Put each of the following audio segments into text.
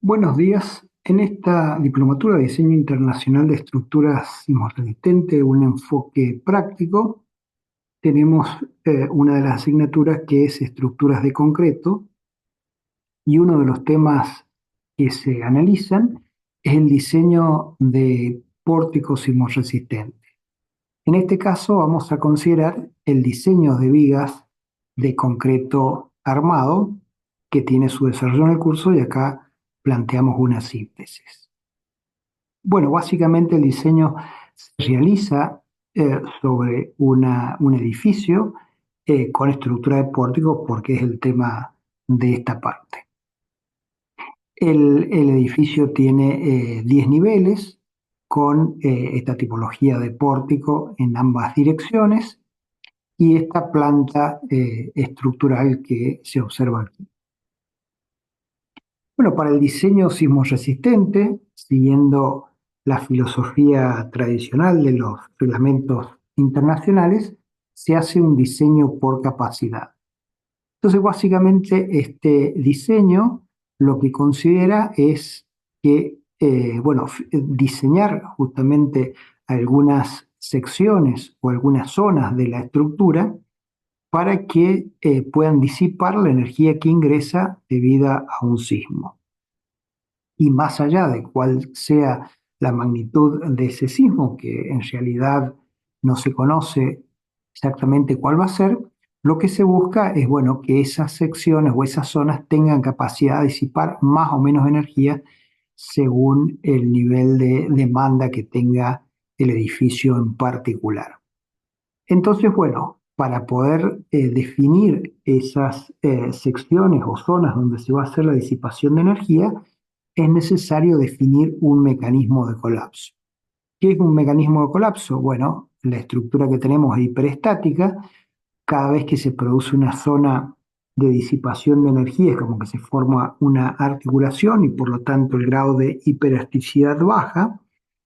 Buenos días. En esta diplomatura de Diseño Internacional de Estructuras Sismorresistentes, un enfoque práctico, tenemos una de las asignaturas que es Estructuras de Concreto, y uno de los temas que se analizan es el diseño de pórticos sismorresistentes. En este caso vamos a considerar el diseño de vigas de concreto armado que tiene su desarrollo en el curso, y acá planteamos una síntesis. Bueno, básicamente el diseño se realiza sobre un edificio con estructura de pórtico, porque es el tema de esta parte. El edificio tiene 10 niveles con esta tipología de pórtico en ambas direcciones y esta planta estructural que se observa aquí. Bueno, para el diseño sismorresistente, siguiendo la filosofía tradicional de los reglamentos internacionales, se hace un diseño por capacidad. Entonces, básicamente, este diseño lo que considera es que, diseñar justamente algunas secciones o algunas zonas de la estructura para que puedan disipar la energía que ingresa debida a un sismo. Y más allá de cuál sea la magnitud de ese sismo, que en realidad no se conoce exactamente cuál va a ser, lo que se busca es, bueno, que esas secciones o esas zonas tengan capacidad de disipar más o menos energía según el nivel de demanda que tenga el edificio en particular. Entonces, bueno, para poder definir esas secciones o zonas donde se va a hacer la disipación de energía, es necesario definir un mecanismo de colapso. ¿Qué es un mecanismo de colapso? Bueno, la estructura que tenemos es hiperestática. Cada vez que se produce una zona de disipación de energía es como que se forma una articulación y por lo tanto el grado de hiperelasticidad baja.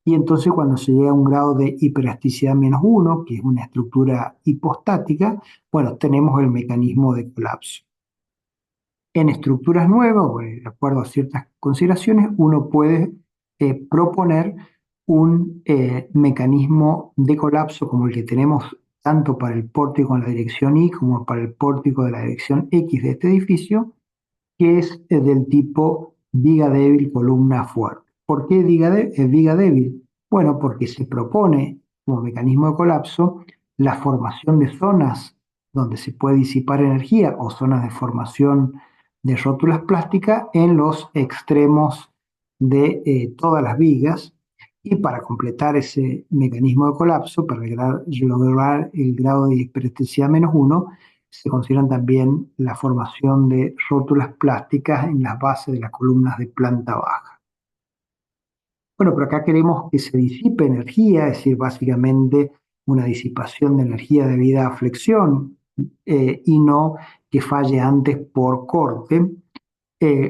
Y entonces cuando se llega a un grado de hiperelasticidad -1, que es una estructura hipostática, bueno, tenemos el mecanismo de colapso. En estructuras nuevas, o de acuerdo a ciertas consideraciones, uno puede proponer un mecanismo de colapso como el que tenemos tanto para el pórtico en la dirección Y como para el pórtico de la dirección X de este edificio, que es del tipo viga débil, columna fuerte. ¿Por qué viga débil? Bueno, porque se propone como mecanismo de colapso la formación de zonas donde se puede disipar energía o zonas de formación de rótulas plásticas en los extremos de todas las vigas. Y para completar ese mecanismo de colapso, para lograr el grado de hiperestesia -1, se consideran también la formación de rótulas plásticas en las bases de las columnas de planta baja. Bueno, pero acá queremos que se disipe energía, es decir, básicamente una disipación de energía debida a flexión y no que falle antes por corte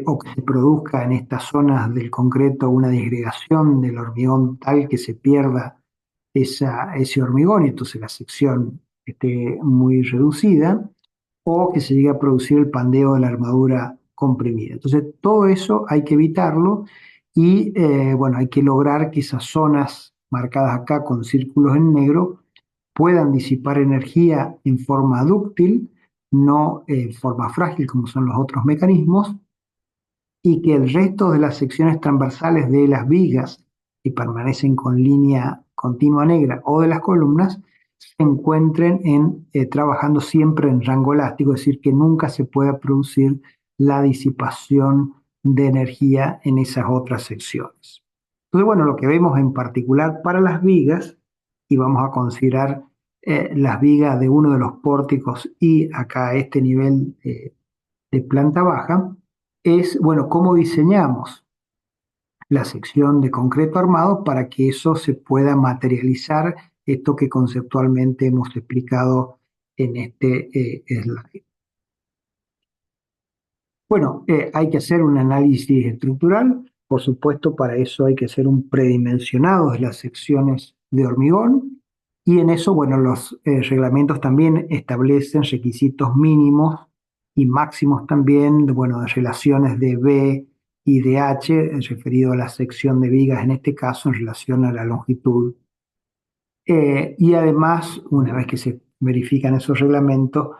o que se produzca en estas zonas del concreto una disgregación del hormigón tal que se pierda ese hormigón y entonces la sección esté muy reducida, o que se llegue a producir el pandeo de la armadura comprimida. Entonces, todo eso hay que evitarlo y, bueno, hay que lograr que esas zonas marcadas acá con círculos en negro puedan disipar energía en forma dúctil, no en forma frágil como son los otros mecanismos, y que el resto de las secciones transversales de las vigas que permanecen con línea continua negra o de las columnas se encuentren trabajando siempre en rango elástico, es decir, que nunca se pueda producir la disipación de energía en esas otras secciones. Entonces, bueno, lo que vemos en particular para las vigas, y vamos a considerar las vigas de uno de los pórticos y acá a este nivel de planta baja, es, bueno, cómo diseñamos la sección de concreto armado para que eso se pueda materializar, esto que conceptualmente hemos explicado en este slide. Bueno, hay que hacer un análisis estructural, por supuesto, para eso hay que hacer un predimensionado de las secciones de hormigón, y en eso, bueno, los reglamentos también establecen requisitos mínimos y máximos también, bueno, de relaciones de B y DH, referido a la sección de vigas en este caso en relación a la longitud. Y además, una vez que se verifican esos reglamentos,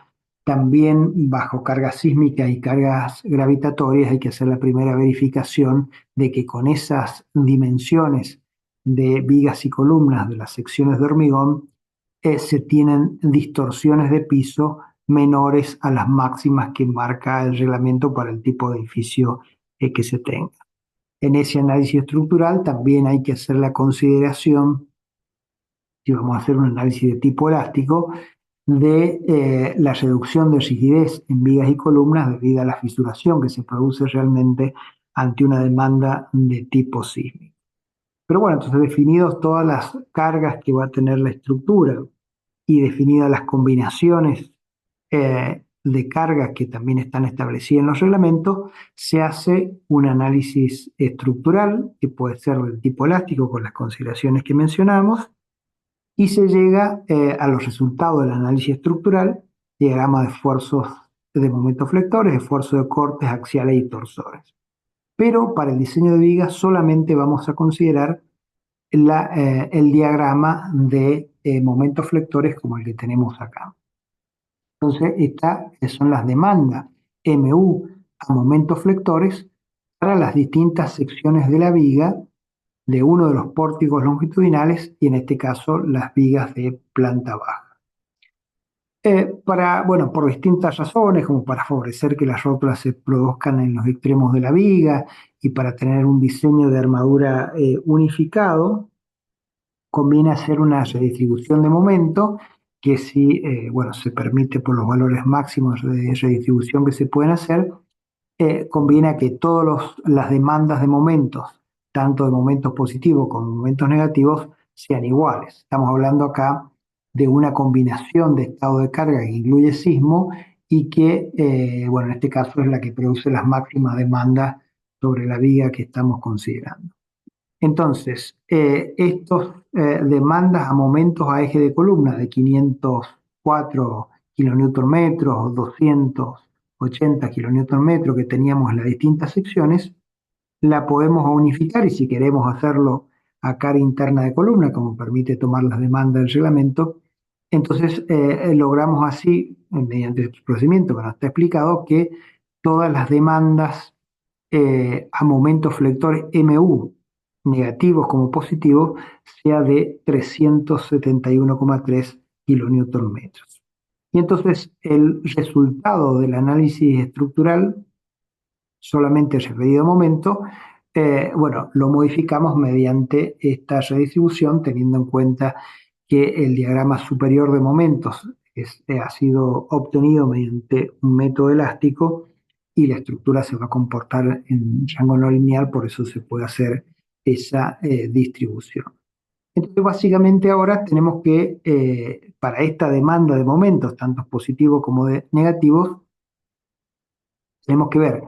también bajo cargas sísmicas y cargas gravitatorias hay que hacer la primera verificación de que con esas dimensiones de vigas y columnas de las secciones de hormigón se tienen distorsiones de piso menores a las máximas que marca el reglamento para el tipo de edificio que se tenga. En ese análisis estructural también hay que hacer la consideración, si vamos a hacer un análisis de tipo elástico, de la reducción de rigidez en vigas y columnas debido a la fisuración que se produce realmente ante una demanda de tipo sísmico. Pero bueno, entonces definidos todas las cargas que va a tener la estructura y definidas las combinaciones de cargas que también están establecidas en los reglamentos, se hace un análisis estructural que puede ser del tipo elástico con las consideraciones que mencionamos y se llega a los resultados del análisis estructural, diagrama de esfuerzos de momentos flectores, esfuerzos de cortes axiales y torsores. Pero para el diseño de vigas solamente vamos a considerar el diagrama de momentos flectores como el que tenemos acá. Entonces, estas son las demandas MU a momentos flectores para las distintas secciones de la viga de uno de los pórticos longitudinales y en este caso las vigas de planta baja. Bueno, por distintas razones, como para favorecer que las rótulas se produzcan en los extremos de la viga y para tener un diseño de armadura unificado, conviene hacer una redistribución de momento que si bueno, se permite por los valores máximos de redistribución que se pueden hacer, conviene que todas las demandas de momentos, tanto de momentos positivos como de momentos negativos, sean iguales. Estamos hablando acá de una combinación de estado de carga que incluye sismo y que, bueno, en este caso es la que produce las máximas demandas sobre la viga que estamos considerando. Entonces, estos demandas a momentos a eje de columna de 504 kN o 280 kN que teníamos en las distintas secciones, la podemos unificar y si queremos hacerlo a cara interna de columna, como permite tomar las demandas del reglamento, entonces logramos así, mediante este procedimiento que nos está explicado, que todas las demandas a momentos flectores MU, negativos como positivos, sea de 371,3 kN. Y entonces el resultado del análisis estructural, solamente referido a momento, bueno, lo modificamos mediante esta redistribución, teniendo en cuenta que el diagrama superior de momentos ha sido obtenido mediante un método elástico y la estructura se va a comportar en rango no lineal, por eso se puede hacer esa distribución. Entonces, básicamente ahora tenemos que, para esta demanda de momentos, tanto positivos como de negativos, tenemos que ver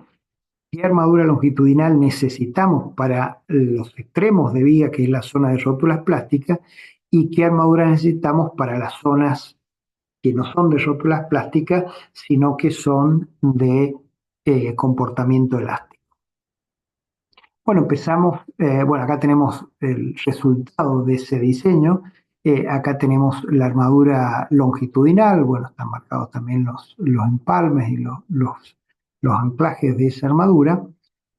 qué armadura longitudinal necesitamos para los extremos de viga, que es la zona de rótulas plásticas, y qué armadura necesitamos para las zonas que no son de rótulas plásticas, sino que son de comportamiento elástico. Bueno, empezamos, bueno, acá tenemos el resultado de ese diseño. Acá tenemos la armadura longitudinal, bueno, están marcados también los empalmes y los anclajes de esa armadura.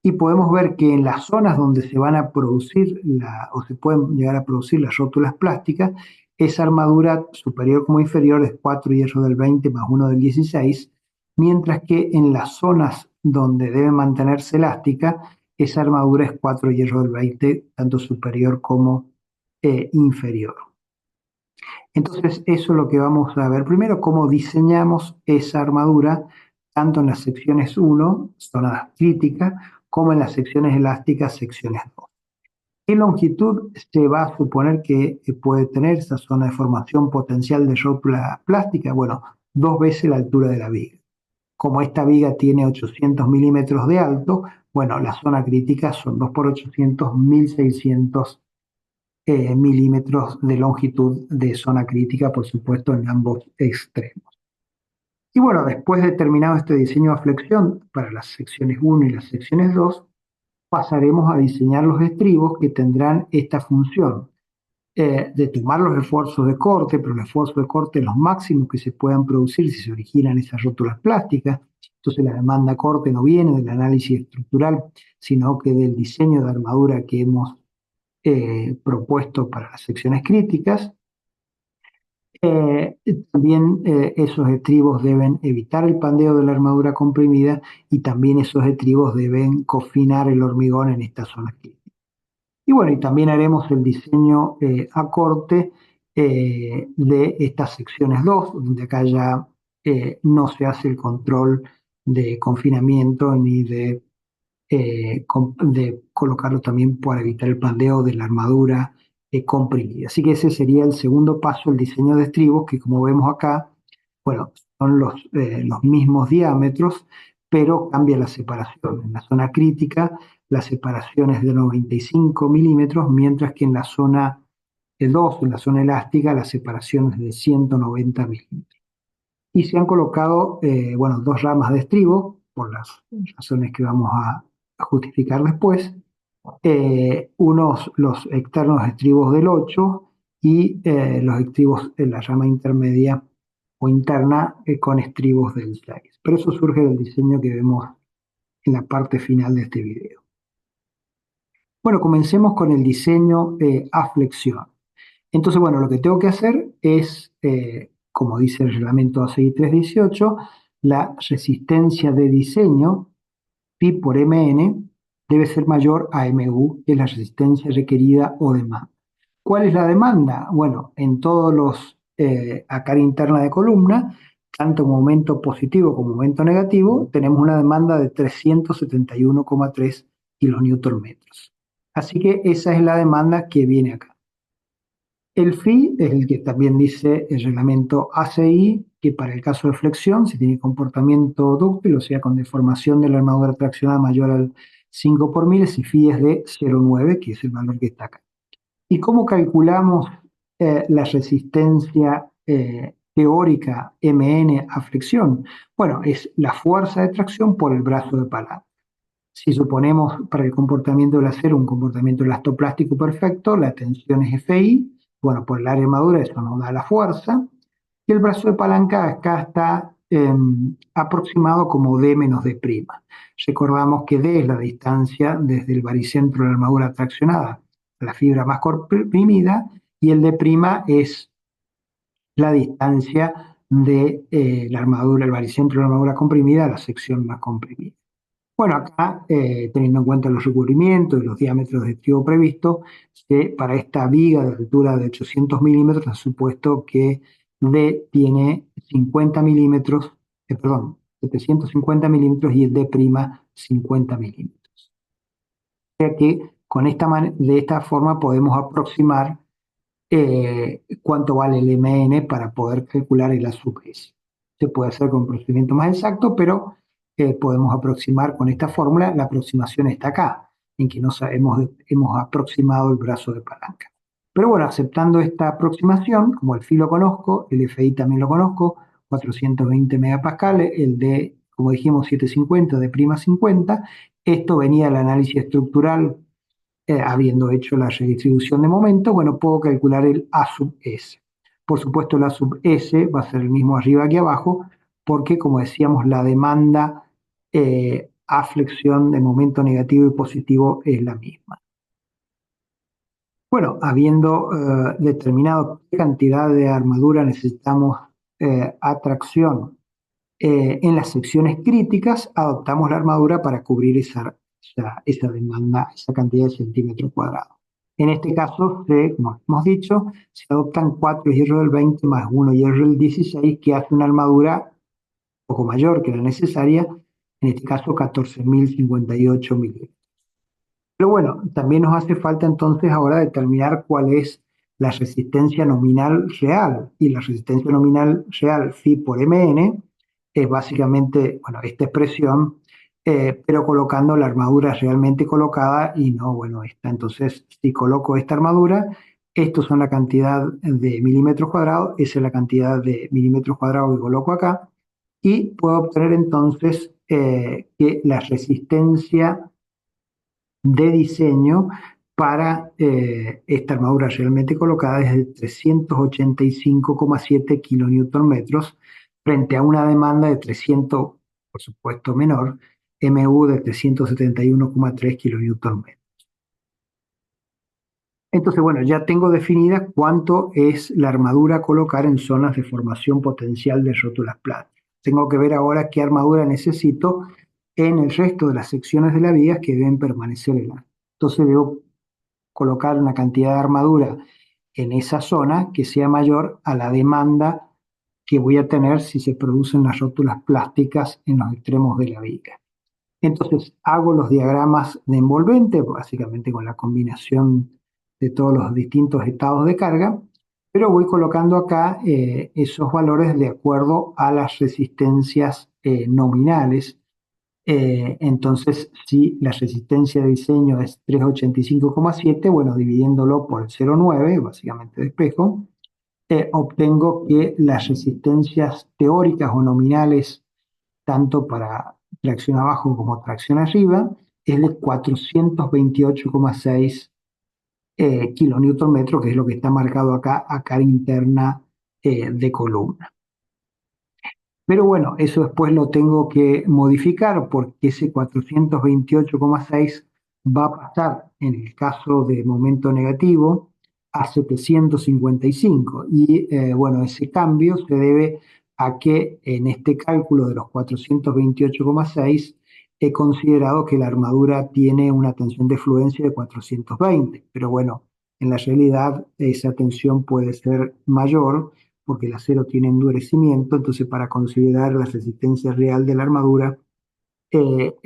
Y podemos ver que en las zonas donde se van a producir o se pueden llegar a producir las rótulas plásticas, esa armadura superior como inferior es 4 hierro del 20 más 1 del 16, mientras que en las zonas donde debe mantenerse elástica, esa armadura es 4 hierro del 20, tanto superior como inferior. Entonces, eso es lo que vamos a ver primero, cómo diseñamos esa armadura, tanto en las secciones 1, zonas críticas, como en las secciones elásticas, secciones 2. ¿Qué longitud se va a suponer que puede tener esa zona de formación potencial de rótula plástica? Bueno, 2 veces la altura de la viga. Como esta viga tiene 800 milímetros de alto, bueno, la zona crítica son 2 por 800, 1600 milímetros de longitud de zona crítica, por supuesto, en ambos extremos. Y bueno, después de terminado este diseño de flexión para las secciones 1 y las secciones 2, pasaremos a diseñar los estribos que tendrán esta función de tomar los esfuerzos de corte, pero los esfuerzos de corte los máximos que se puedan producir si se originan esas rótulas plásticas. Entonces la demanda corte no viene del análisis estructural, sino que del diseño de armadura que hemos propuesto para las secciones críticas. También esos estribos deben evitar el pandeo de la armadura comprimida y también esos estribos deben confinar el hormigón en esta zona crítica. Y bueno, y también haremos el diseño a corte de estas secciones 2, donde acá ya no se hace el control de confinamiento ni de colocarlo también para evitar el pandeo de la armadura comprimida. Así que ese sería el segundo paso, el diseño de estribos, que como vemos acá, bueno, son los mismos diámetros, pero cambia la separación. En la zona crítica, la separación es de 95 milímetros, mientras que en la zona 2, en la zona elástica, la separación es de 190 milímetros. Y se han colocado, bueno, dos ramas de estribo, por las razones que vamos a justificar después, los externos estribos del 8 y los estribos en la rama intermedia o interna con estribos del 6. Pero eso surge del diseño que vemos en la parte final de este video. Bueno, comencemos con el diseño a flexión. Entonces, bueno, lo que tengo que hacer es, como dice el reglamento ACI 318, la resistencia de diseño Pi por Mn debe ser mayor a Mu, que es la resistencia requerida o demanda. ¿Cuál es la demanda? Bueno, en todos los a cara interna de columna, tanto momento positivo como momento negativo, tenemos una demanda de 371,3 kilonewton-metros. Así que esa es la demanda que viene acá. El phi es el que también dice el reglamento ACI, que para el caso de flexión, si tiene comportamiento dúctil, o sea, con deformación de la armadura traccionada mayor al 5 por mil, ese phi es de 0,9, que es el valor que está acá. ¿Y cómo calculamos la resistencia teórica Mn a flexión? Bueno, es la fuerza de tracción por el brazo de palanca. Si suponemos para el comportamiento del acero un comportamiento elastoplástico perfecto, la tensión es Fi, bueno, por el área de armadura eso nos da la fuerza, y el brazo de palanca acá está aproximado como D menos D'. Recordamos que D es la distancia desde el baricentro de la armadura traccionada a la fibra más comprimida, y el D' es la distancia de la armadura, el baricentro de la armadura comprimida a la sección más comprimida. Bueno, acá, teniendo en cuenta los recubrimientos y los diámetros de estribo previsto, para esta viga de altura de 800 milímetros, ha supuesto que D tiene 50 milímetros, perdón, 750 milímetros y el D' 50 milímetros. O sea que de esta forma podemos aproximar cuánto vale el MN para poder calcular el A sub S. Se puede hacer con un procedimiento más exacto, pero podemos aproximar con esta fórmula. La aproximación está acá, en que no sabemos, hemos aproximado el brazo de palanca. Pero bueno, aceptando esta aproximación, como el phi lo conozco, el FI también lo conozco, 420 megapascales, el de, como dijimos, 750 de prima 50, esto venía del análisis estructural habiendo hecho la redistribución de momento, bueno, puedo calcular el A sub S. Por supuesto, el A sub S va a ser el mismo arriba que abajo, porque como decíamos, la demanda a flexión de momento negativo y positivo es la misma. Bueno, habiendo determinado qué cantidad de armadura necesitamos a tracción en las secciones críticas, adoptamos la armadura para cubrir esa demanda, esa cantidad de centímetros cuadrados. En este caso, como hemos dicho, se adoptan 4 hierro del 20 más 1 hierro del 16, que hace una armadura un poco mayor que la necesaria, en este caso 14.058 milímetros. Pero bueno, también nos hace falta entonces ahora determinar cuál es la resistencia nominal real. Y la resistencia nominal real, phi por Mn, es básicamente, bueno, esta expresión, pero colocando la armadura realmente colocada y no, bueno, esta. Entonces, si coloco esta armadura, estos son la cantidad de milímetros cuadrados, esa es la cantidad de milímetros cuadrados que coloco acá, y puedo obtener entonces que la resistencia de diseño para esta armadura realmente colocada es de 385,7 kilonewton metros frente a una demanda de 300, por supuesto menor, MU de 371,3 kilonewton metros. Entonces, bueno, ya tengo definida cuánto es la armadura a colocar en zonas de formación potencial de rótulas plásticas. Tengo que ver ahora qué armadura necesito en el resto de las secciones de la viga que deben permanecer heladas. Entonces debo colocar una cantidad de armadura en esa zona que sea mayor a la demanda que voy a tener si se producen las rótulas plásticas en los extremos de la viga. Entonces hago los diagramas de envolvente, básicamente con la combinación de todos los distintos estados de carga, pero voy colocando acá esos valores de acuerdo a las resistencias nominales. Entonces, si la resistencia de diseño es 385,7, bueno, dividiéndolo por el 0,9, básicamente de espejo, obtengo que las resistencias teóricas o nominales, tanto para tracción abajo como tracción arriba, es de 428,6 kilonewton metro, que es lo que está marcado acá a cara interna de columna. Pero bueno, eso después lo tengo que modificar porque ese 428,6 va a pasar en el caso de momento negativo a 755. Y bueno, ese cambio se debe a que en este cálculo de los 428,6 he considerado que la armadura tiene una tensión de fluencia de 420. Pero bueno, en la realidad esa tensión puede ser mayor porque el acero tiene endurecimiento, entonces para considerar la resistencia real de la armadura se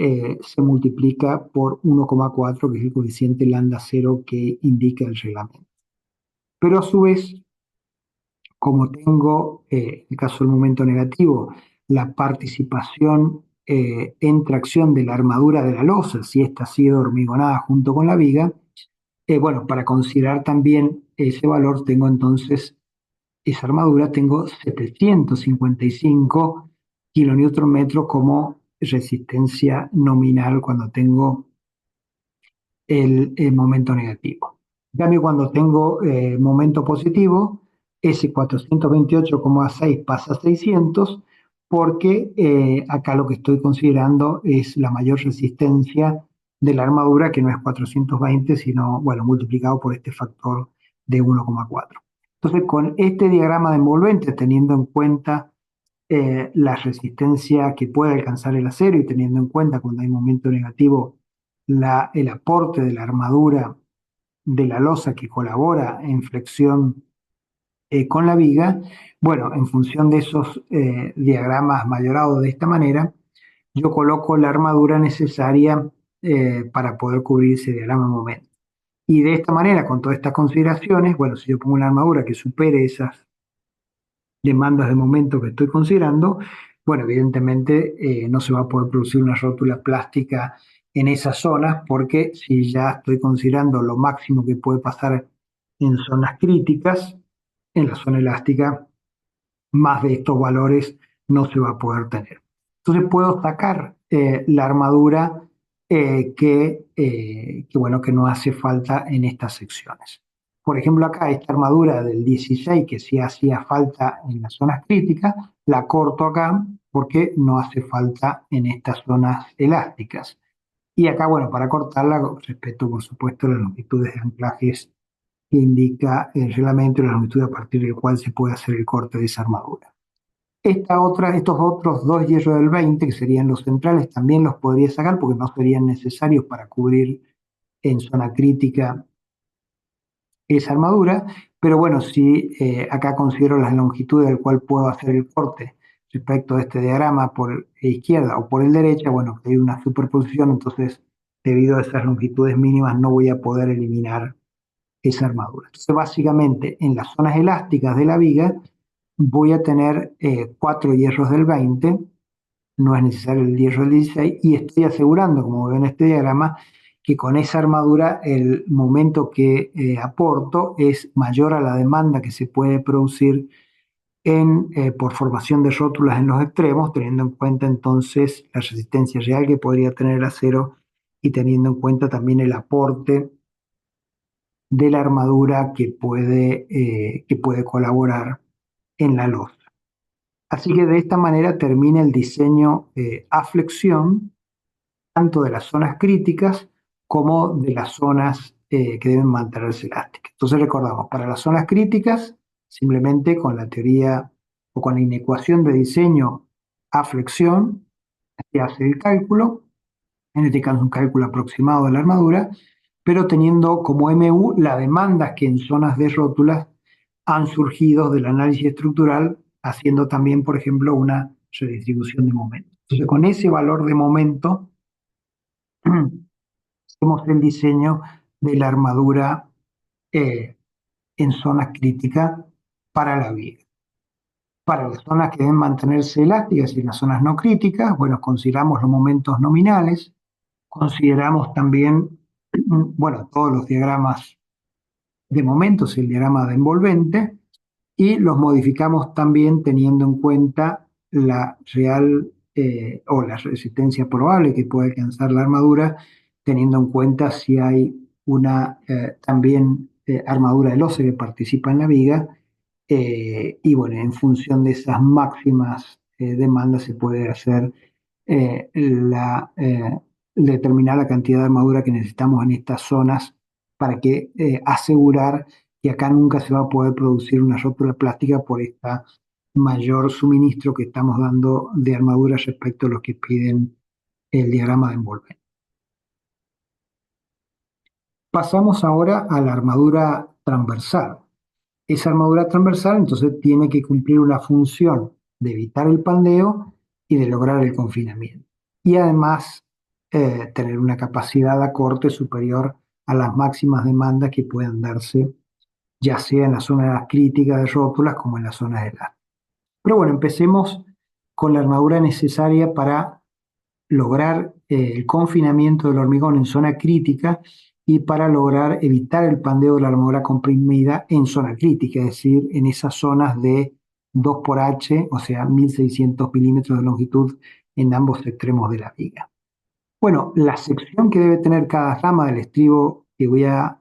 multiplica por 1,4, que es el coeficiente lambda cero que indica el reglamento. Pero a su vez, como tengo, en el caso del momento negativo, la participación en tracción de la armadura de la losa, si esta ha sido hormigonada junto con la viga, bueno, para considerar también ese valor tengo entonces esa armadura, tengo 755 kilonewton metros como resistencia nominal cuando tengo el momento negativo. En cambio, cuando tengo momento positivo, ese 428,6 pasa a 600 porque acá lo que estoy considerando es la mayor resistencia de la armadura, que no es 420, sino, bueno, multiplicado por este factor de 1,4. Entonces, con este diagrama de envolvente, teniendo en cuenta la resistencia que puede alcanzar el acero y teniendo en cuenta cuando hay momento negativo el aporte de la armadura de la losa que colabora en flexión con la viga, bueno, en función de esos diagramas mayorados de esta manera, yo coloco la armadura necesaria para poder cubrir ese diagrama de momento. Y de esta manera, con todas estas consideraciones, bueno, si yo pongo una armadura que supere esas demandas de momento que estoy considerando, bueno, evidentemente no se va a poder producir una rótula plástica en esas zonas porque si ya estoy considerando lo máximo que puede pasar en zonas críticas, en la zona elástica, más de estos valores no se va a poder tener. Entonces puedo sacar la armadura bueno, que no hace falta en estas secciones. Por ejemplo, acá esta armadura del 16, que sí hacía falta en las zonas críticas, la corto acá porque no hace falta en estas zonas elásticas. Y acá, bueno, para cortarla, respeto por supuesto las longitudes de anclajes que indica el reglamento y la longitud a partir del cual se puede hacer el corte de esa armadura. Estos otros dos hierros del 20, que serían los centrales, también los podría sacar porque no serían necesarios para cubrir en zona crítica esa armadura, pero bueno, si acá considero las longitudes del cual puedo hacer el corte respecto a este diagrama por izquierda o por el derecha, bueno, hay una superposición, entonces debido a esas longitudes mínimas no voy a poder eliminar esa armadura. Entonces básicamente en las zonas elásticas de la viga voy a tener 4 hierros del 20, no es necesario el hierro del 16, y estoy asegurando, como ven en este diagrama, que con esa armadura el momento que aporto es mayor a la demanda que se puede producir por formación de rótulas en los extremos, teniendo en cuenta entonces la resistencia real que podría tener el acero y teniendo en cuenta también el aporte de la armadura que puede colaborar en la losa. Así que de esta manera termina el diseño a flexión, tanto de las zonas críticas como de las zonas que deben mantenerse elásticas. Entonces recordamos, para las zonas críticas, simplemente con la teoría o con la inecuación de diseño a flexión, se hace el cálculo, en este caso un cálculo aproximado de la armadura, pero teniendo como MU las demandas que en zonas de rótulas han surgido del análisis estructural, haciendo también, por ejemplo, una redistribución de momento. Entonces, con ese valor de momento, hacemos el diseño de la armadura eh, en zonas críticas para la viga. Para las zonas que deben mantenerse elásticas y las zonas no críticas, bueno, consideramos los momentos nominales, consideramos también, bueno, todos los diagramas de momentos, el diagrama de envolvente, y los modificamos también teniendo en cuenta la real o la resistencia probable que puede alcanzar la armadura, teniendo en cuenta si hay una también armadura de loce que participa en la viga, y bueno, en función de esas máximas demandas se puede hacer determinar la cantidad de armadura que necesitamos en estas zonas para que asegurar que acá nunca se va a poder producir una rótula plástica por esta mayor suministro que estamos dando de armadura respecto a los que piden el diagrama de envolvente. Pasamos ahora a la armadura transversal. Esa armadura transversal entonces tiene que cumplir una función de evitar el pandeo y de lograr el confinamiento. Y además tener una capacidad de acorte superior a las máximas demandas que puedan darse, ya sea en la zona crítica de rótulas como en la zona de la. Pero bueno, empecemos con la armadura necesaria para lograr el confinamiento del hormigón en zona crítica y para lograr evitar el pandeo de la armadura comprimida en zona crítica, es decir, en esas zonas de 2 por H, o sea, 1600 milímetros de longitud en ambos extremos de la viga. Bueno, la sección que debe tener cada rama del estribo que voy a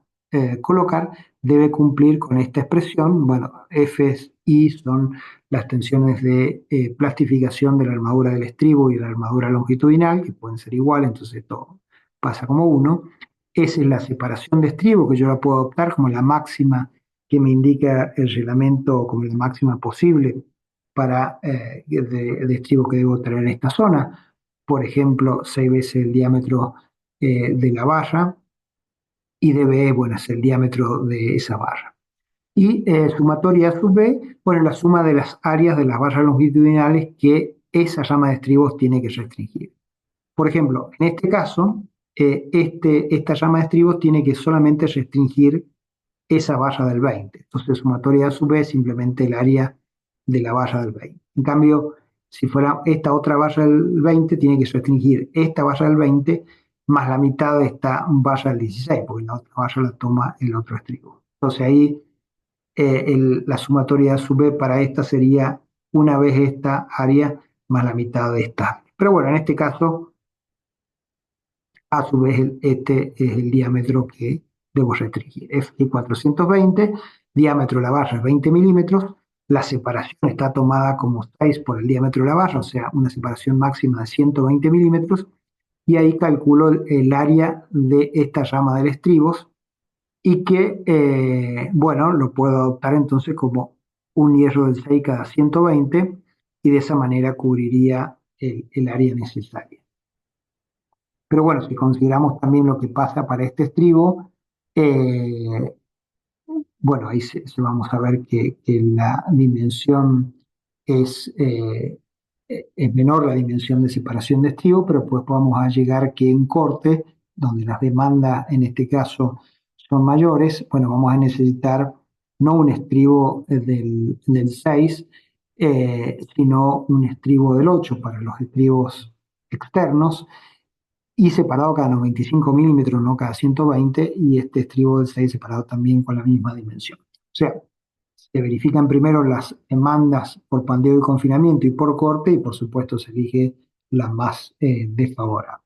colocar debe cumplir con esta expresión. Bueno, F y son las tensiones de plastificación de la armadura del estribo y de la armadura longitudinal, que pueden ser iguales, entonces todo pasa como uno. Esa es la separación de estribo, que yo la puedo adoptar como la máxima que me indica el reglamento, como la máxima posible para de estribo que debo tener en esta zona. Por ejemplo, 6 veces el diámetro de la barra, y dB, bueno, es el diámetro de esa barra. Y sumatoria A sub B, bueno, la suma de las áreas de las barras longitudinales que esa rama de estribos tiene que restringir. Por ejemplo, en este caso, esta rama de estribos tiene que solamente restringir esa barra del 20. Entonces, sumatoria A sub B es simplemente el área de la barra del 20. En cambio, si fuera esta otra barra del 20, tiene que restringir esta barra del 20 más la mitad de esta barra del 16, porque la otra barra la toma el otro estribo. Entonces ahí la sumatoria A sub B para esta sería una vez esta área más la mitad de esta. Pero bueno, en este caso, a su vez este es el diámetro que debo restringir. F 420, diámetro de la barra es 20 milímetros, la separación está tomada como 6 por el diámetro de la barra, o sea, una separación máxima de 120 milímetros, y ahí calculo el área de esta rama del estribos, y que, bueno, lo puedo adoptar entonces como un hierro del 6 cada 120, y de esa manera cubriría el área necesaria. Pero bueno, si consideramos también lo que pasa para este estribo, eh, bueno, ahí vamos a ver que la dimensión es menor, la dimensión de separación de estribo, pero pues vamos a llegar que en corte, donde las demandas en este caso son mayores, bueno, vamos a necesitar no un estribo del 6, sino un estribo del 8 para los estribos externos, y separado cada 95 milímetros, no cada 120, y este estribo del 6 separado también con la misma dimensión. O sea, se verifican primero las demandas por pandeo y confinamiento y por corte, y por supuesto se elige la más desfavorable.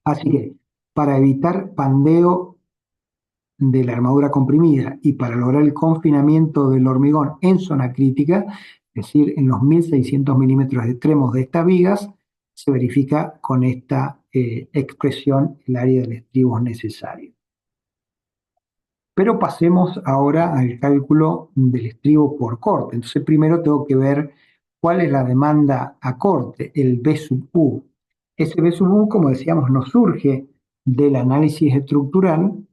Así que para evitar pandeo de la armadura comprimida y para lograr el confinamiento del hormigón en zona crítica, es decir, en los 1600 milímetros extremos de estas vigas, se verifica con esta expresión el área del estribo necesario. Pero pasemos ahora al cálculo del estribo por corte. Entonces primero tengo que ver cuál es la demanda a corte, el B sub U. Ese B sub U, como decíamos, nos surge del análisis estructural,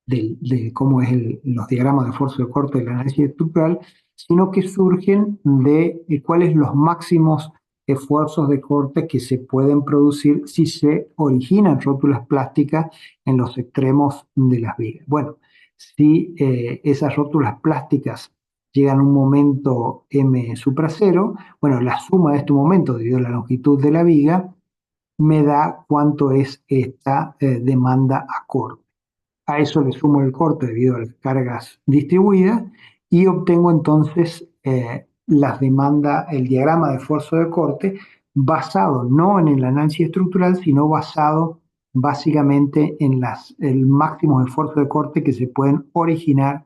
de cómo es los diagramas de esfuerzo de corte del análisis estructural, sino que surgen de cuáles los máximos esfuerzos de corte que se pueden producir si se originan rótulas plásticas en los extremos de las vigas. Bueno, si esas rótulas plásticas llegan a un momento m supra cero, bueno, la suma de estos momentos debido a la longitud de la viga me da cuánto es esta demanda a corte. A eso le sumo el corte debido a las cargas distribuidas y obtengo entonces las demandas, el diagrama de esfuerzo de corte basado no en el análisis estructural, sino basado básicamente en el máximo esfuerzo de corte que se pueden originar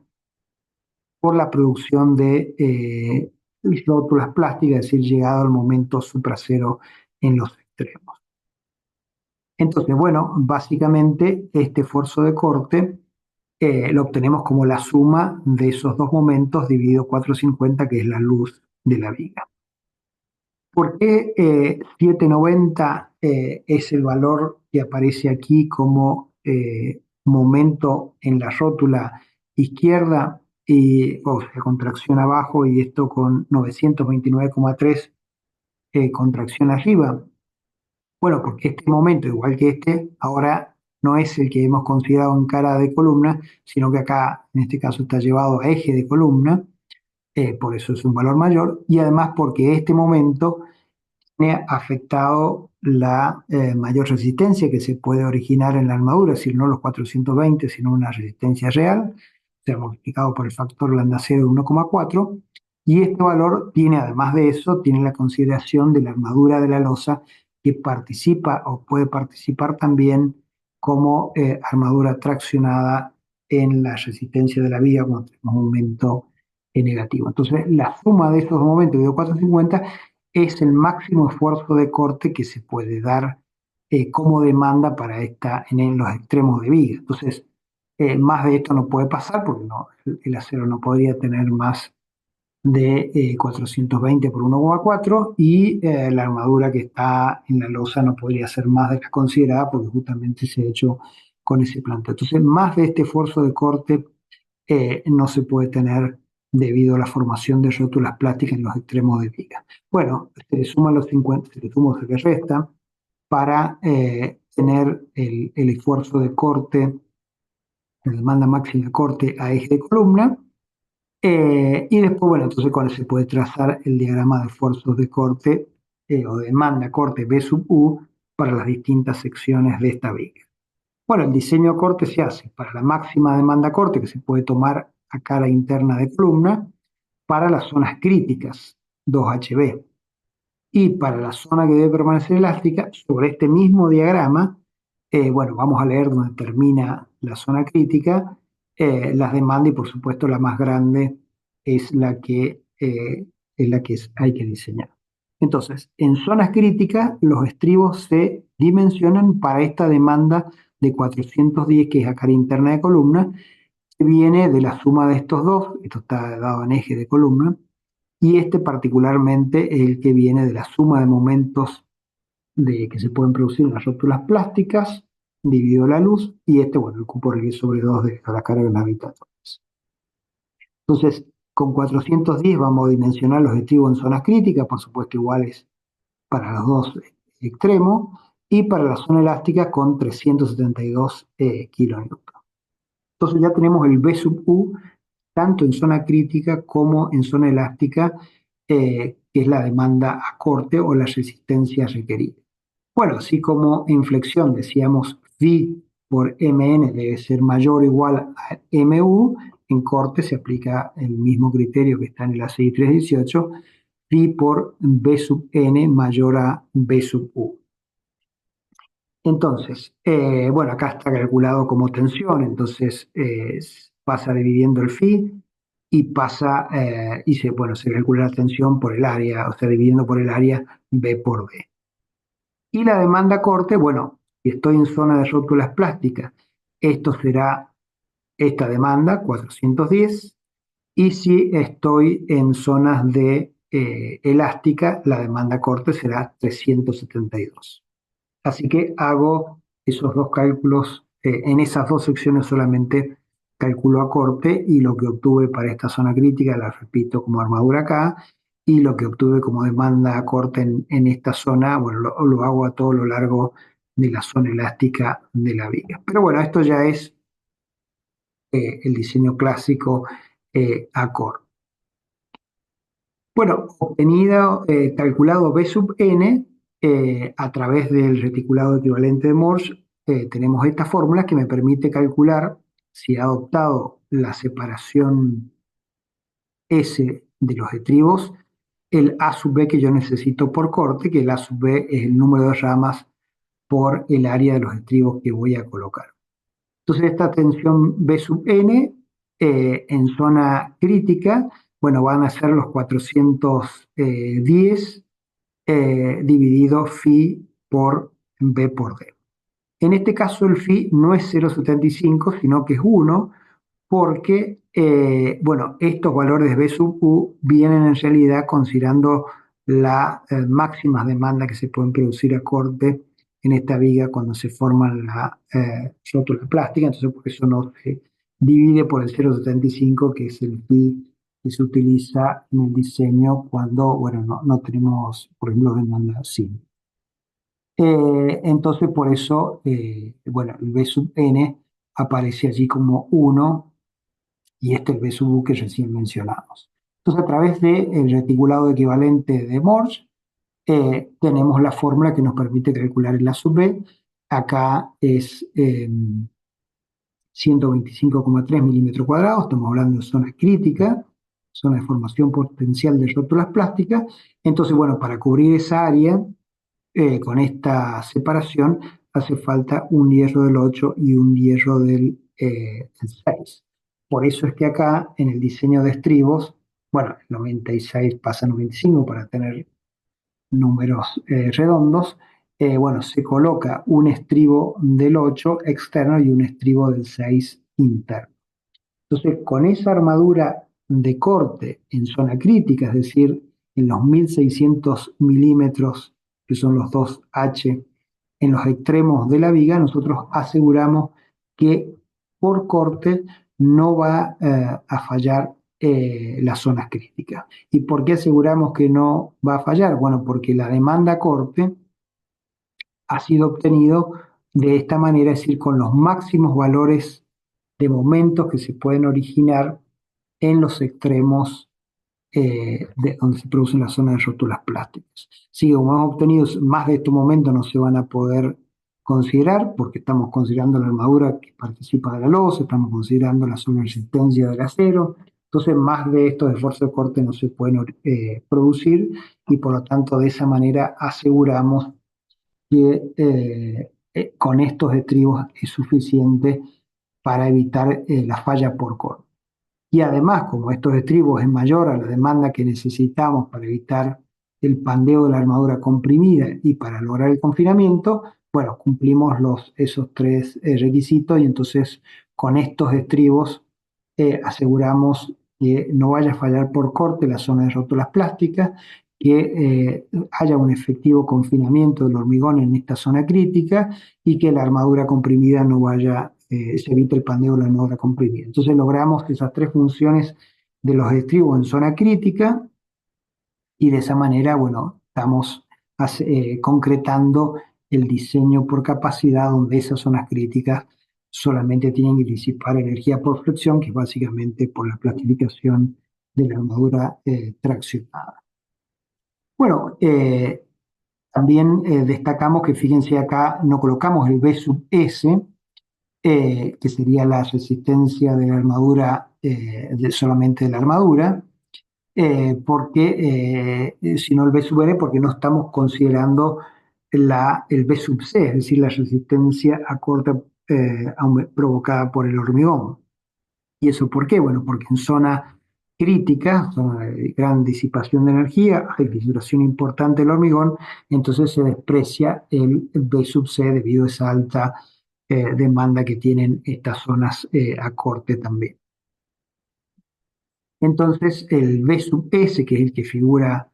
por la producción de rótulas plásticas, es decir, llegado al momento supracero en los extremos. Entonces, bueno, básicamente este esfuerzo de corte lo obtenemos como la suma de esos dos momentos dividido 450, que es la luz de la viga. ¿Por qué 790 es el valor que aparece aquí como momento en la rótula izquierda, o sea, contracción abajo, y esto con 929,3 contracción arriba? Bueno, porque este momento, igual que este, ahora no es el que hemos considerado en cara de columna, sino que acá, en este caso, está llevado a eje de columna, por eso es un valor mayor, y además porque este momento tiene afectado la mayor resistencia que se puede originar en la armadura, es decir, no los 420, sino una resistencia real, o sea, multiplicado por el factor lambda C de 1,4, y este valor tiene, además de eso, tiene la consideración de la armadura de la losa que participa o puede participar también como armadura traccionada en la resistencia de la vía cuando tenemos un momento negativo. Entonces, la suma de estos momentos de 450 es el máximo esfuerzo de corte que se puede dar como demanda para en los extremos de viga. Entonces, más de esto no puede pasar porque el acero no podría tener más de 420 por 1,4 y la armadura que está en la losa no podría ser más de la considerada porque justamente se ha hecho con ese planteo. Entonces, más de este esfuerzo de corte no se puede tener debido a la formación de rótulas plásticas en los extremos de viga. Bueno, se le suman los 50, se le suma, se le resta para tener el esfuerzo de corte, la demanda máxima de corte a eje de columna. Y después, bueno, entonces con eso se puede trazar el diagrama de esfuerzos de corte o demanda corte B sub U para las distintas secciones de esta viga. Bueno, el diseño de corte se hace para la máxima demanda corte que se puede tomar a cara interna de columna, para las zonas críticas, 2HB, y para la zona que debe permanecer elástica, sobre este mismo diagrama, bueno, vamos a leer donde termina la zona crítica, las demandas y por supuesto la más grande es la que hay que diseñar. Entonces, en zonas críticas, los estribos se dimensionan para esta demanda de 410, que es a cara interna de columna, que viene de la suma de estos dos, esto está dado en eje de columna, y este particularmente es el que viene de la suma de momentos que se pueden producir en las rótulas plásticas, dividido la luz, y este, bueno, el Q por L sobre 2 de la carga gravitatorias. Entonces, con 410 vamos a dimensionar los estribos en zonas críticas, por supuesto iguales para los dos extremos, y para la zona elástica con 372 kilonewtons. Entonces ya tenemos el B sub U tanto en zona crítica como en zona elástica, que es la demanda a corte o la resistencia requerida. Bueno, así como en flexión decíamos phi por mn debe ser mayor o igual a mu, en corte se aplica el mismo criterio que está en el ACI 318, phi por b sub n mayor a b sub u. Entonces, bueno, acá está calculado como tensión, entonces pasa dividiendo el phi y bueno, se calcula la tensión por el área, o sea, dividiendo por el área B por B. Y la demanda corte, bueno, si estoy en zona de rótulas plásticas, esto será esta demanda, 410, y si estoy en zonas de elástica, la demanda corte será 372. Así que hago esos dos cálculos, en esas dos secciones solamente calculo a corte y lo que obtuve para esta zona crítica la repito como armadura acá y lo que obtuve como demanda a corte en esta zona, bueno, lo hago a todo lo largo de la zona elástica de la viga. Pero bueno, esto ya es el diseño clásico a corte. Bueno, obtenido, calculado B sub n a través del reticulado equivalente de Morse, tenemos esta fórmula que me permite calcular si he adoptado la separación S de los estribos, el A sub B que yo necesito por corte, que el A sub B es el número de ramas por el área de los estribos que voy a colocar. Entonces, esta tensión B sub n en zona crítica, bueno, van a ser los 410 dividido phi por B por D. En este caso el phi no es 0,75, sino que es 1, porque, bueno, estos valores de B sub U vienen en realidad considerando las máximas demandas que se pueden producir a corte en esta viga cuando se forma la rótula plástica, entonces por eso no se divide por el 0,75, que es el phi que se utiliza en el diseño cuando, bueno, no tenemos, por ejemplo, demanda simple. Entonces, por eso, bueno, el B sub n aparece allí como 1 y este es el B sub u que recién mencionamos. Entonces, a través del reticulado equivalente de Morse, tenemos la fórmula que nos permite calcular el A sub B. Acá es 125,3 milímetros cuadrados, estamos hablando de zonas críticas, zona de formación potencial de rótulas plásticas. Entonces, bueno, para cubrir esa área, con esta separación, hace falta un hierro del 8 y un hierro del 6. Por eso es que acá, en el diseño de estribos, bueno, el 96 pasa a 95 para tener números redondos, bueno, se coloca un estribo del 8 externo y un estribo del 6 interno. Entonces, con esa armadura de corte en zona crítica, es decir, en los 1600 milímetros, que son los 2H, en los extremos de la viga, nosotros aseguramos que por corte no va a fallar las zonas críticas. ¿Y por qué aseguramos que no va a fallar? Bueno, porque la demanda corte ha sido obtenido de esta manera, es decir, con los máximos valores de momentos que se pueden originar en los extremos de donde se producen las zonas de rótulas plásticas. Si como hemos obtenido más de estos momentos no se van a poder considerar porque estamos considerando la armadura que participa de la losa, estamos considerando la zona de resistencia del acero, entonces más de estos esfuerzos de corte no se pueden producir y por lo tanto de esa manera aseguramos que con estos estribos es suficiente para evitar la falla por corte. Y además, como estos estribos es mayor a la demanda que necesitamos para evitar el pandeo de la armadura comprimida y para lograr el confinamiento, bueno, cumplimos esos tres requisitos y entonces con estos estribos aseguramos que no vaya a fallar por corte la zona de rótulas plásticas, que haya un efectivo confinamiento del hormigón en esta zona crítica y que la armadura comprimida no vaya, se evite el pandeo de la armadura comprimida. Entonces logramos esas tres funciones de los estribos en zona crítica y de esa manera, bueno, estamos concretando el diseño por capacidad donde esas zonas críticas solamente tienen que disipar energía por flexión, que es básicamente por la plastificación de la armadura traccionada. Bueno, también destacamos que fíjense acá no colocamos el B sub S, que sería la resistencia de la armadura, solamente de la armadura, porque, sino el B sub N, porque no estamos considerando el B sub C, es decir, la resistencia a corte provocada por el hormigón. ¿Y eso por qué? Bueno, porque en zona crítica, zona de gran disipación de energía, hay fisuración importante del hormigón, entonces se desprecia el B sub C debido a esa alta demanda que tienen estas zonas a corte también. Entonces, el B sub S, que es el que figura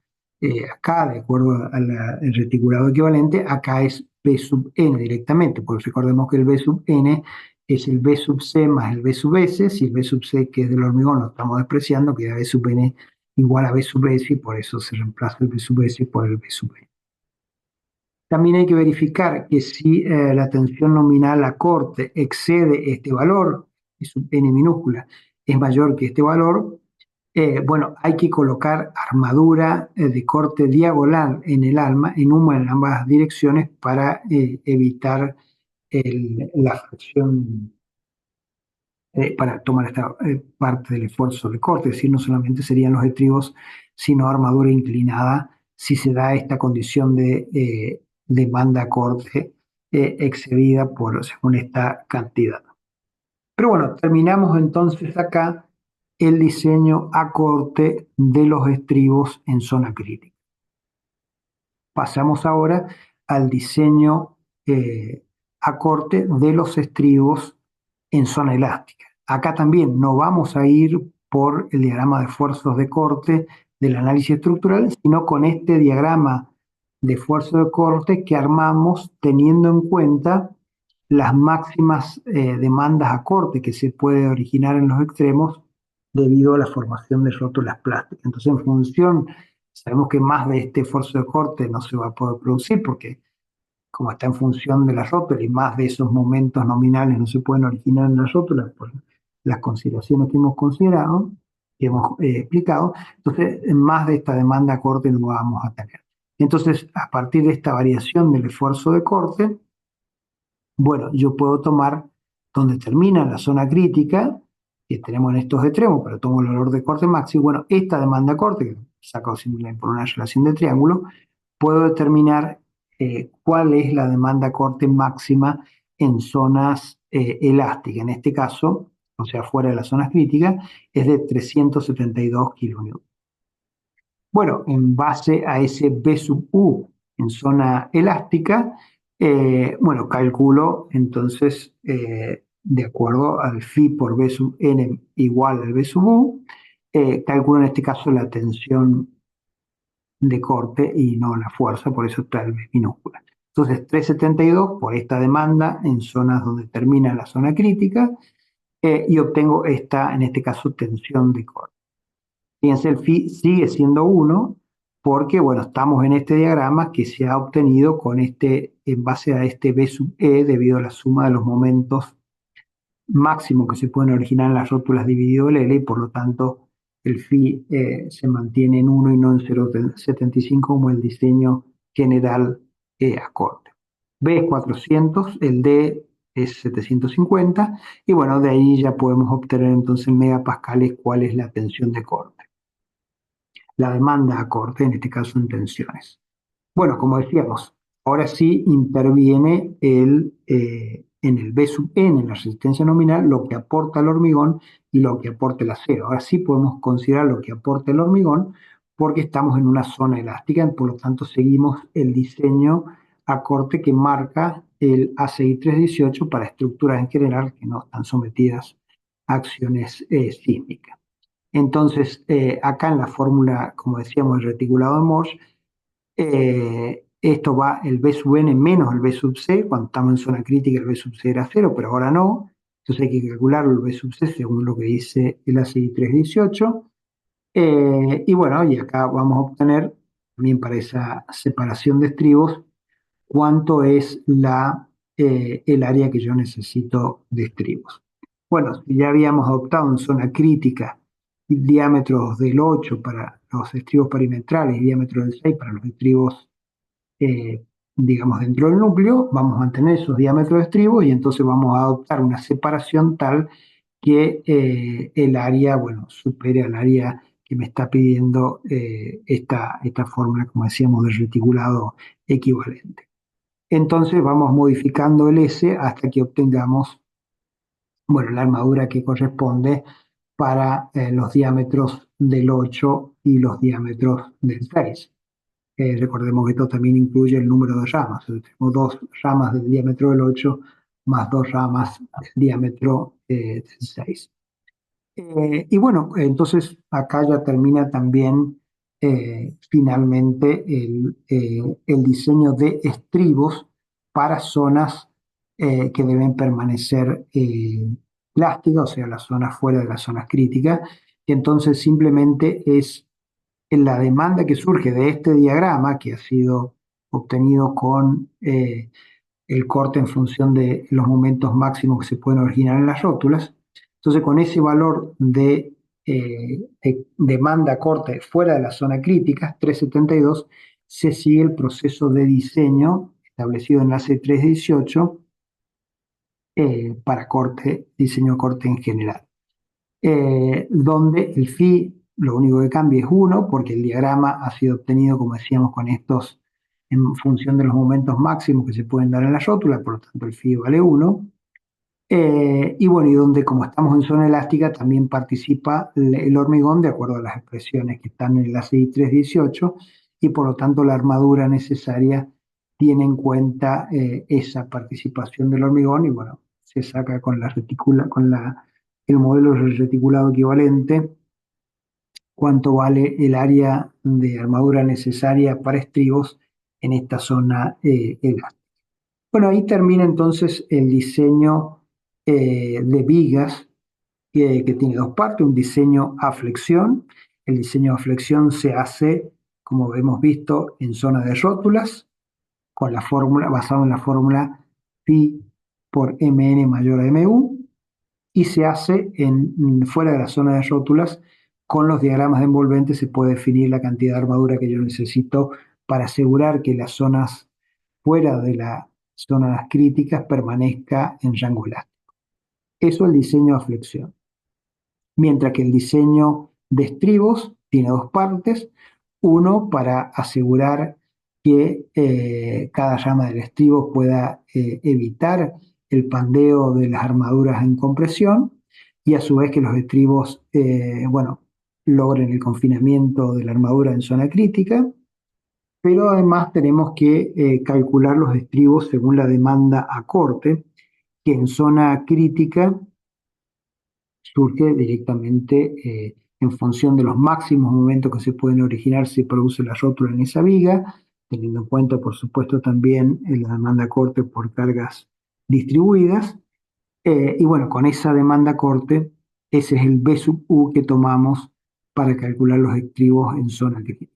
acá, de acuerdo al reticulado equivalente, acá es B sub N directamente, porque recordemos que el B sub N es el B sub C más el B sub S. Si el B sub C, que es del hormigón, lo estamos despreciando, queda B sub N igual a B sub S, y por eso se reemplaza el B sub S por el B sub N. También hay que verificar que si la tensión nominal a corte excede este valor, B sub N minúscula, es mayor que este valor, bueno, hay que colocar armadura de corte diagonal en el alma, en ambas direcciones, para evitar la fracción, para tomar esta parte del esfuerzo de corte. Es decir, no solamente serían los estribos, sino armadura inclinada, si se da esta condición de banda corte excedida según esta cantidad. Pero bueno, terminamos entonces acá el diseño a corte de los estribos en zona crítica. Pasamos ahora al diseño a corte de los estribos en zona elástica. Acá también no vamos a ir por el diagrama de esfuerzos de corte del análisis estructural, sino con este diagrama de esfuerzo de corte que armamos teniendo en cuenta las máximas demandas a corte que se puede originar en los extremos debido a la formación de rótulas plásticas. Entonces, en función, sabemos que más de este esfuerzo de corte no se va a poder producir porque como está en función de la rótula y más de esos momentos nominales no se pueden originar en las rótulas por las consideraciones que hemos considerado, que hemos explicado, entonces más de esta demanda a corte no vamos a tener. Entonces, a partir de esta variación del esfuerzo de corte, bueno, yo puedo tomar donde termina la zona crítica, que tenemos en estos extremos, pero tomo el valor de corte máximo. Bueno, esta demanda corte, que saco simplemente por una relación de triángulo, puedo determinar cuál es la demanda corte máxima en zonas elásticas. En este caso, o sea, fuera de las zonas críticas, es de 372 kilonewtons. Bueno, en base a ese B sub U en zona elástica, bueno, calculo entonces, de acuerdo al phi por B sub N igual al B sub U, calculo en este caso la tensión de corte y no la fuerza, por eso está el B minúscula. Entonces, 372 por esta demanda en zonas donde termina la zona crítica, y obtengo esta, en este caso, tensión de corte. Fíjense, el phi sigue siendo 1 porque, bueno, estamos en este diagrama que se ha obtenido en base a este B sub E debido a la suma de los momentos máximos que se pueden originar en las rótulas dividido el L, y por lo tanto el phi se mantiene en 1 y no en 0,75 como el diseño general a corte. B es 400, el D es 750, y bueno, de ahí ya podemos obtener entonces en megapascales cuál es la tensión de corte. La demanda a corte, en este caso en tensiones. Bueno, como decíamos, ahora sí interviene en el B sub N, en la resistencia nominal, lo que aporta el hormigón y lo que aporta el acero. Ahora sí podemos considerar lo que aporta el hormigón porque estamos en una zona elástica, por lo tanto seguimos el diseño a corte que marca el ACI 318 para estructuras en general que no están sometidas a acciones sísmicas. Entonces, acá en la fórmula, como decíamos, el reticulado de Morse, esto va el B sub N menos el B sub C. Cuando estamos en zona crítica el B sub C era 0, pero ahora no. Entonces hay que calcularlo el B sub C según lo que dice el ACI 318. Y bueno, y acá vamos a obtener, también para esa separación de estribos, cuánto es el área que yo necesito de estribos. Bueno, si ya habíamos adoptado en zona crítica diámetros del 8 para los estribos perimetrales y diámetro del 6 para los estribos, digamos, dentro del núcleo, vamos a mantener esos diámetros de estribos y entonces vamos a adoptar una separación tal que el área, bueno, supere al área que me está pidiendo esta fórmula, como decíamos, del reticulado equivalente. Entonces vamos modificando el S hasta que obtengamos, bueno, la armadura que corresponde para los diámetros del 8 y los diámetros del 6. Recordemos que esto también incluye el número de ramas. Tenemos dos ramas del diámetro del 8 más dos ramas del diámetro del 6. Y bueno, entonces acá ya termina también finalmente el diseño de estribos para zonas que deben permanecer plásticas, o sea, las zonas fuera de las zonas críticas. Y entonces simplemente es en la demanda que surge de este diagrama, que ha sido obtenido con el corte en función de los momentos máximos que se pueden originar en las rótulas. Entonces, con ese valor de demanda corte fuera de la zona crítica, 372, se sigue el proceso de diseño establecido en la C318 para corte, diseño corte en general, donde el phi lo único que cambia es 1, porque el diagrama ha sido obtenido, como decíamos, con estos en función de los momentos máximos que se pueden dar en la rótula, por lo tanto el phi vale 1. Y bueno, y donde como estamos en zona elástica, también participa el hormigón de acuerdo a las expresiones que están en el ACI 318, y por lo tanto la armadura necesaria tiene en cuenta esa participación del hormigón, y bueno, se saca con la reticula, el modelo reticulado equivalente, cuánto vale el área de armadura necesaria para estribos en esta zona elástica. Bueno, ahí termina entonces el diseño de vigas que tiene dos partes, un diseño a flexión. El diseño a flexión se hace, como hemos visto, en zona de rótulas, con la fórmula, basado en la fórmula phi por mn mayor a mu, y se hace fuera de la zona de rótulas. Con los diagramas de envolvente se puede definir la cantidad de armadura que yo necesito para asegurar que las zonas fuera de las zonas críticas permanezca en rango elástico. Eso es el diseño a flexión. Mientras que el diseño de estribos tiene dos partes. Uno, para asegurar que cada rama del estribo pueda evitar el pandeo de las armaduras en compresión, y a su vez que los estribos, bueno, logren el confinamiento de la armadura en zona crítica. Pero además tenemos que calcular los estribos según la demanda a corte, que en zona crítica surge directamente en función de los máximos momentos que se pueden originar si produce la rótula en esa viga, teniendo en cuenta, por supuesto, también la demanda a corte por cargas distribuidas. Y bueno, con esa demanda a corte, ese es el B sub U que tomamos para calcular los estribos en zona crítica.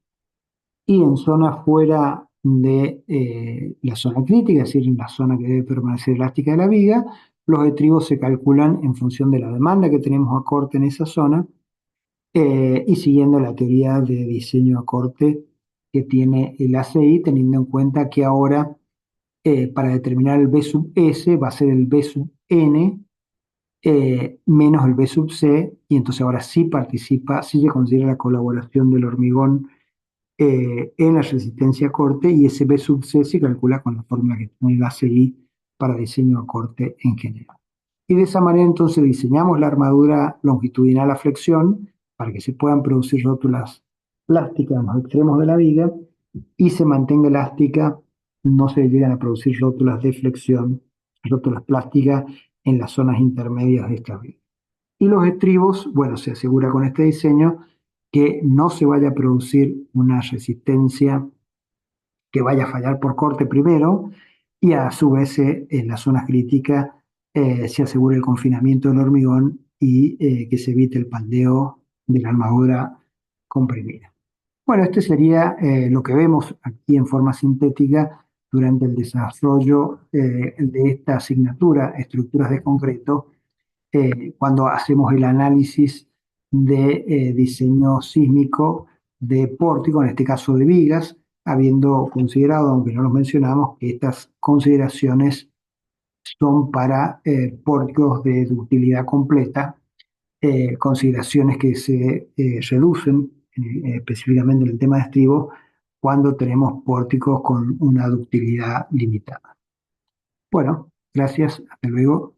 Y en zonas fuera de la zona crítica, es decir, en la zona que debe permanecer elástica de la viga, los estribos se calculan en función de la demanda que tenemos a corte en esa zona y siguiendo la teoría de diseño a corte que tiene el ACI, teniendo en cuenta que ahora para determinar el B sub S va a ser el B sub N menos el B sub C, y entonces ahora sí participa, sí se considera la colaboración del hormigón en la resistencia a corte, y ese B sub C se calcula con la fórmula que tiene el ACI para diseño a corte en general. Y de esa manera entonces diseñamos la armadura longitudinal a flexión para que se puedan producir rótulas plásticas en los extremos de la viga y se mantenga elástica, no se llegan a producir rótulas de flexión, rótulas plásticas en las zonas intermedias de esta viga. Y los estribos, bueno, se asegura con este diseño que no se vaya a producir una resistencia que vaya a fallar por corte primero, y a su vez en la zona crítica se asegure el confinamiento del hormigón y que se evite el pandeo de la armadura comprimida. Bueno, este sería lo que vemos aquí en forma sintética durante el desarrollo de esta asignatura, estructuras de concreto, cuando hacemos el análisis de diseño sísmico de pórtico, en este caso de vigas, habiendo considerado, aunque no lo mencionamos, que estas consideraciones son para pórticos de utilidad completa, consideraciones que se reducen específicamente en el tema de estribo cuando tenemos pórticos con una ductilidad limitada. Bueno, gracias, hasta luego.